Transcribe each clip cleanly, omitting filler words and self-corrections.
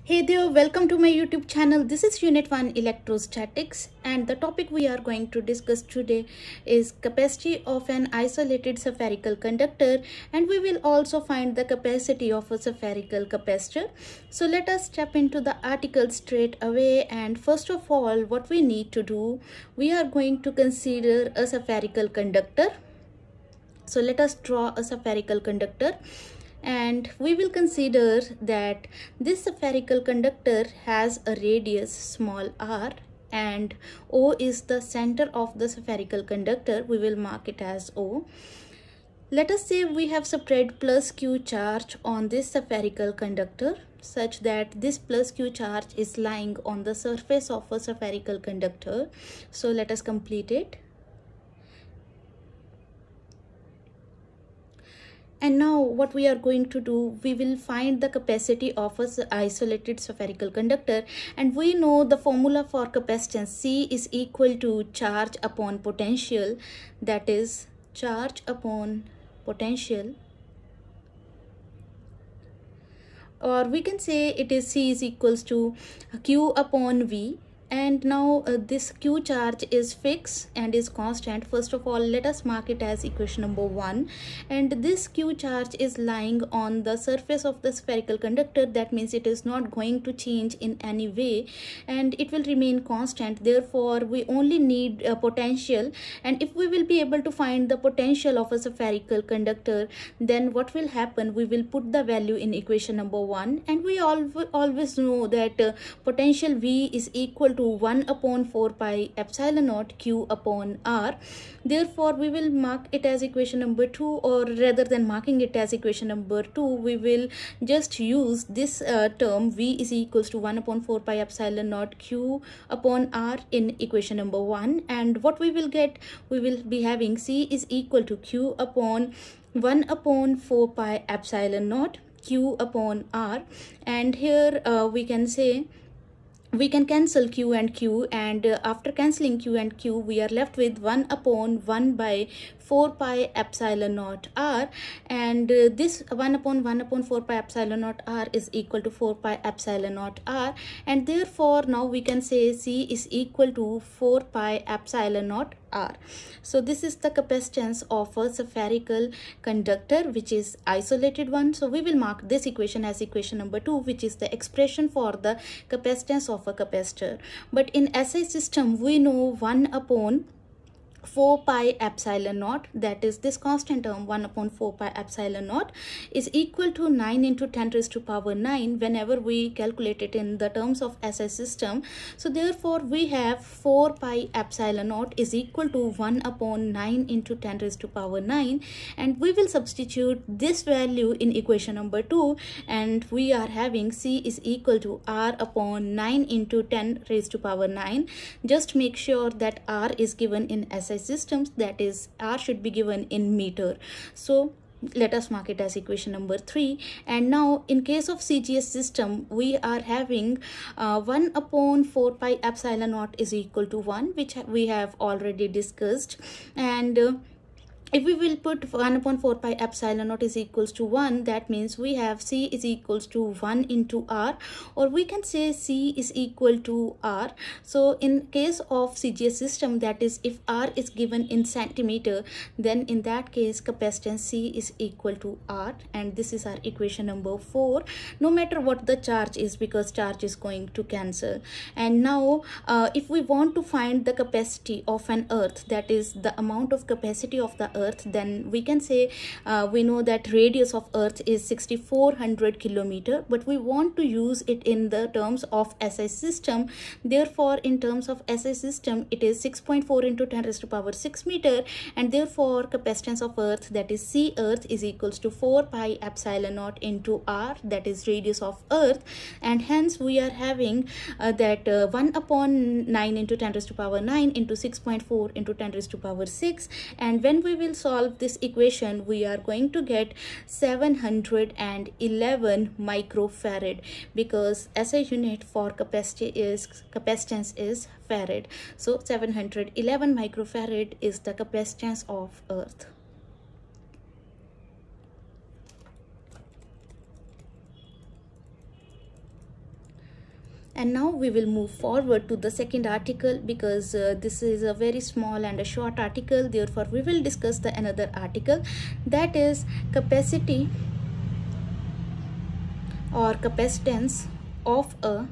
Hey there, welcome to my YouTube channel. This is Unit 1 Electrostatics, and the topic we are going to discuss today is capacity of an isolated spherical conductor, and we will also find the capacity of a spherical capacitor. So let us step into the article straight away, and first of all what we need to do, we are going to consider a spherical conductor. So let us draw a spherical conductor, and we will consider that this spherical conductor has a radius small r, and O is the center of the spherical conductor. We will mark it as O. Let us say we have spread plus q charge on this spherical conductor such that this plus q charge is lying on the surface of a spherical conductor. So let us complete it. And now what we are going to do, we will find the capacity of an isolated spherical conductor, and we know the formula for capacitance. C is equal to charge upon potential, that is charge upon potential, or we can say it is C is equals to Q upon V. And now this Q charge is fixed and is constant. First of all, let us mark it as equation number 1. And this Q charge is lying on the surface of the spherical conductor. That means it is not going to change in any way and it will remain constant. Therefore, we only need a potential. And if we will be able to find the potential of a spherical conductor, then what will happen? We will put the value in equation number 1. And we always know that potential V is equal to 1 upon 4 pi epsilon naught Q upon R. Therefore, we will mark it as equation number 2, or rather than marking it as equation number 2, we will just use this term V is equals to 1 upon 4 pi epsilon naught Q upon R in equation number 1. And what we will get, we will be having C is equal to Q upon 1 upon 4 pi epsilon naught Q upon R. And here we can say we can cancel Q and Q, and after cancelling Q and Q, we are left with 1 upon 1 by 4 pi epsilon naught R, and this 1 upon 4 pi epsilon naught R is equal to 4 pi epsilon naught R, and therefore now we can say C is equal to 4 pi epsilon naught R. So this is the capacitance of a spherical conductor, which is isolated one. So we will mark this equation as equation number 2, which is the expression for the capacitance of a capacitor. But in SI system, we know 1 upon 4 pi epsilon naught, that is this constant term 1 upon 4 pi epsilon naught, is equal to 9 into 10 raised to power 9 whenever we calculate it in the terms of SI system. So therefore we have 4 pi epsilon naught is equal to 1 upon 9 into 10 raised to power 9, and we will substitute this value in equation number 2, and we are having C is equal to R upon 9 into 10 raised to power 9. Just make sure that R is given in SI systems, that is R should be given in meter. So let us mark it as equation number 3. And now in case of CGS system, we are having 1 upon 4 pi epsilon naught is equal to 1, which we have already discussed. And if we will put 1 upon 4 pi epsilon naught is equals to 1, that means we have C is equals to 1 into R, or we can say C is equal to R. So in case of CGS system, that is if R is given in centimeter, then in that case capacitance C is equal to R, and this is our equation number 4, no matter what the charge is, because charge is going to cancel. And now if we want to find the capacity of an earth, that is the amount of capacity of the earth, then we can say we know that radius of earth is 6400 kilometer, but we want to use it in the terms of SI system. Therefore in terms of SI system, it is 6.4 into 10 raised to power 6 meter, and therefore capacitance of earth, that is C earth, is equals to 4 pi epsilon naught into R, that is radius of earth. And hence we are having that 1 upon 9 into 10 raised to power 9 into 6.4 into 10 raised to power 6, and when we will solve this equation, we are going to get 711 microfarad, because SI unit for capacitance is farad. So 711 microfarad is the capacitance of earth. And now we will move forward to the second article, because this is a very small and a short article. Therefore, we will discuss the another article, that is capacity or capacitance of a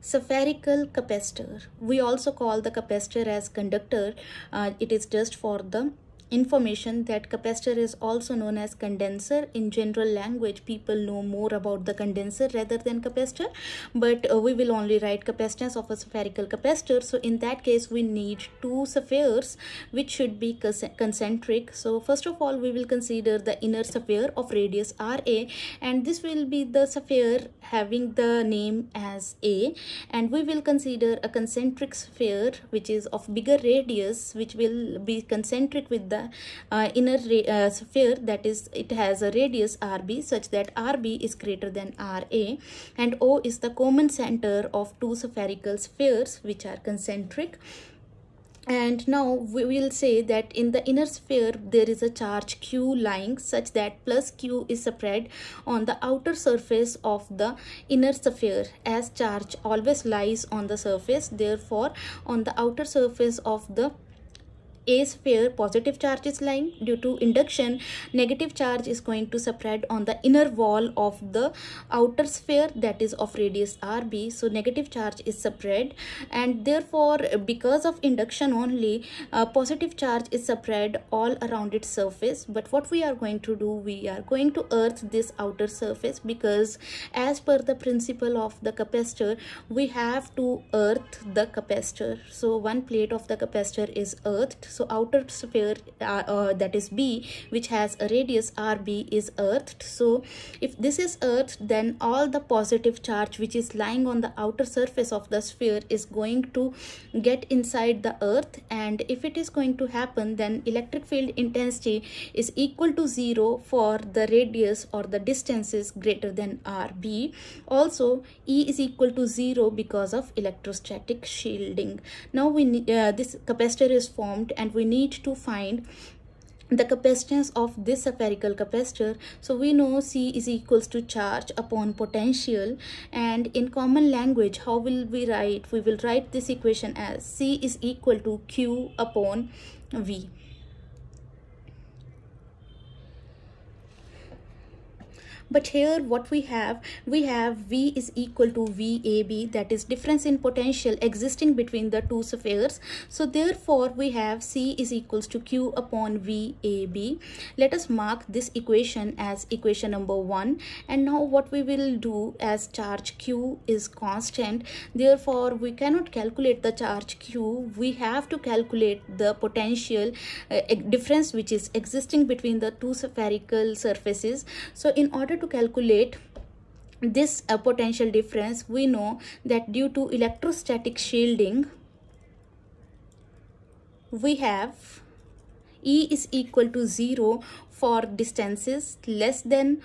spherical capacitor. We also call the capacitor as conductor. It is just for the information that capacitor is also known as condenser. In general language, people know more about the condenser rather than capacitor, but we will only write capacitance of a spherical capacitor. So in that case, we need two spheres which should be concentric. So first of all, we will consider the inner sphere of radius Ra, and this will be the sphere having the name as A, and we will consider a concentric sphere which is of bigger radius, which will be concentric with the inner sphere, that is, it has a radius Rb such that Rb is greater than Ra, and O is the common center of two spherical spheres which are concentric. And now we will say that in the inner sphere there is a charge q lying such that plus q is spread on the outer surface of the inner sphere, as charge always lies on the surface. Therefore, on the outer surface of the A sphere, positive charge is lying. Due to induction, negative charge is going to spread on the inner wall of the outer sphere, that is of radius Rb. So negative charge is spread, and therefore because of induction only, positive charge is spread all around its surface. But what we are going to do, we are going to earth this outer surface, because as per the principle of the capacitor, we have to earth the capacitor. So one plate of the capacitor is earthed. So outer sphere, that is B, which has a radius Rb, is earthed. So if this is earthed, then all the positive charge which is lying on the outer surface of the sphere is going to get inside the earth. And if it is going to happen, then electric field intensity is equal to 0 for the radius or the distances greater than Rb. Also, E is equal to 0 because of electrostatic shielding. Now we need, this capacitor is formed, and we need to find the capacitance of this spherical capacitor. So we know C is equals to charge upon potential, and in common language, how will we write? We will write this equation as C is equal to Q upon V. But here what we have V is equal to VAB, that is difference in potential existing between the two spheres. So therefore we have C is equals to Q upon VAB. Let us mark this equation as equation number 1. And now what we will do, as charge Q is constant, therefore we cannot calculate the charge Q. We have to calculate the potential difference which is existing between the two spherical surfaces. So in order to calculate this potential difference, we know that due to electrostatic shielding, we have E is equal to 0 for distances less than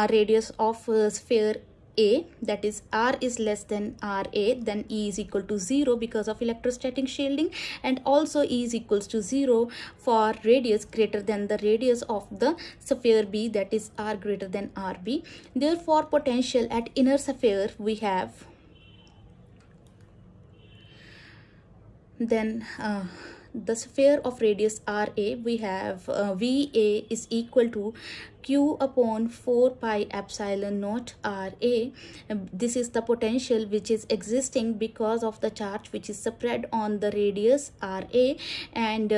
radius of sphere A, that is R is less than Ra, then E is equal to 0 because of electrostatic shielding, and also E is equals to 0 for radius greater than the radius of the sphere B, that is R greater than Rb. Therefore, potential at inner sphere we have, then the sphere of radius Ra, we have Va is equal to Q upon 4 pi epsilon naught Ra. This is the potential which is existing because of the charge which is spread on the radius Ra, and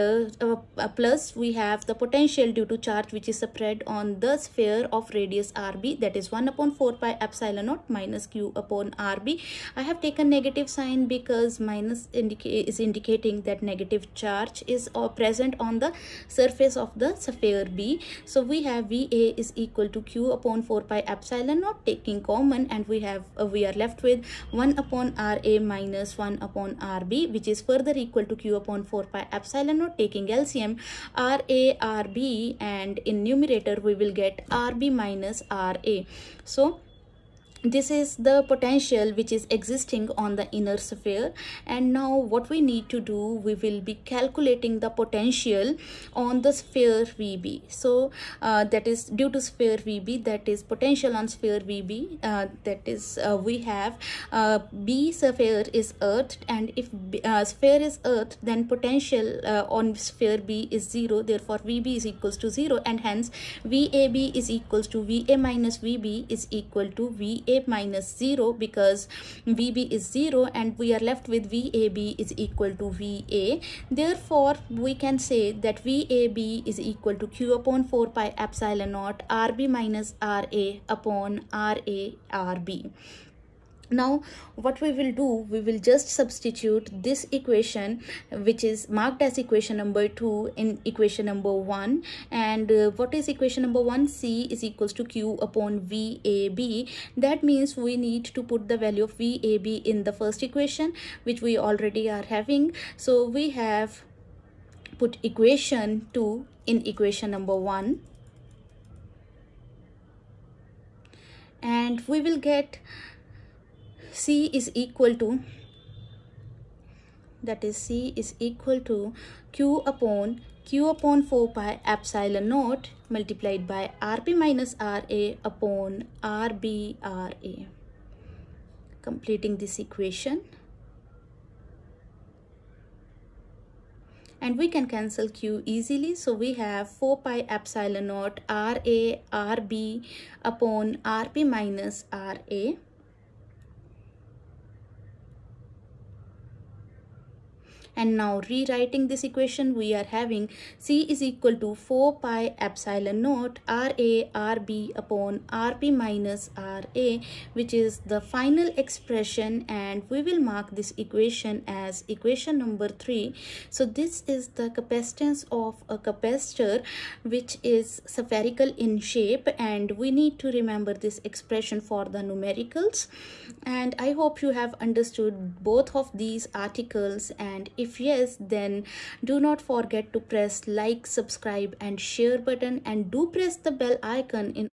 plus we have the potential due to charge which is spread on the sphere of radius Rb, that is 1 upon 4 pi epsilon naught minus Q upon Rb. I have taken negative sign because minus is indicating that negative charge is present on the surface of the sphere B. So we have Va is equal to Q upon 4 pi epsilon naught, taking common, and we are left with 1 upon Ra minus 1 upon Rb, which is further equal to Q upon 4 pi epsilon naught, taking LCM Ra Rb, and in numerator we will get Rb minus Ra. So this is the potential which is existing on the inner sphere. And now what we need to do, we will be calculating the potential on the sphere VB. So that is due to sphere VB, that is potential on sphere VB, that is we have B sphere is earthed, and if sphere is earthed, then potential on sphere B is 0, therefore VB is equals to 0, and hence VAB is equals to VA minus VB is equal to VA minus 0, because VB is 0 and we are left with VAB is equal to VA. Therefore we can say that VAB is equal to Q upon 4 pi epsilon naught RB minus RA upon RA RB. Now what we will do, we will just substitute this equation, which is marked as equation number 2, in equation number 1. And what is equation number 1? C is equals to Q upon VAB. That means we need to put the value of VAB in the first equation, which we already are having. So we have put equation 2 in equation number 1, and we will get C is equal to, that is C is equal to Q upon 4 pi epsilon naught multiplied by RB minus RA upon RB RA. Completing this equation, and we can cancel Q easily. So we have 4 pi epsilon naught RA RB upon RB minus RA. And now rewriting this equation, we are having C is equal to 4 pi epsilon naught RA RB upon RB minus RA, which is the final expression, and we will mark this equation as equation number 3. So this is the capacitance of a capacitor which is spherical in shape, and we need to remember this expression for the numericals. And I hope you have understood both of these articles, and if yes, then do not forget to press like, subscribe and share button, and do press the bell icon in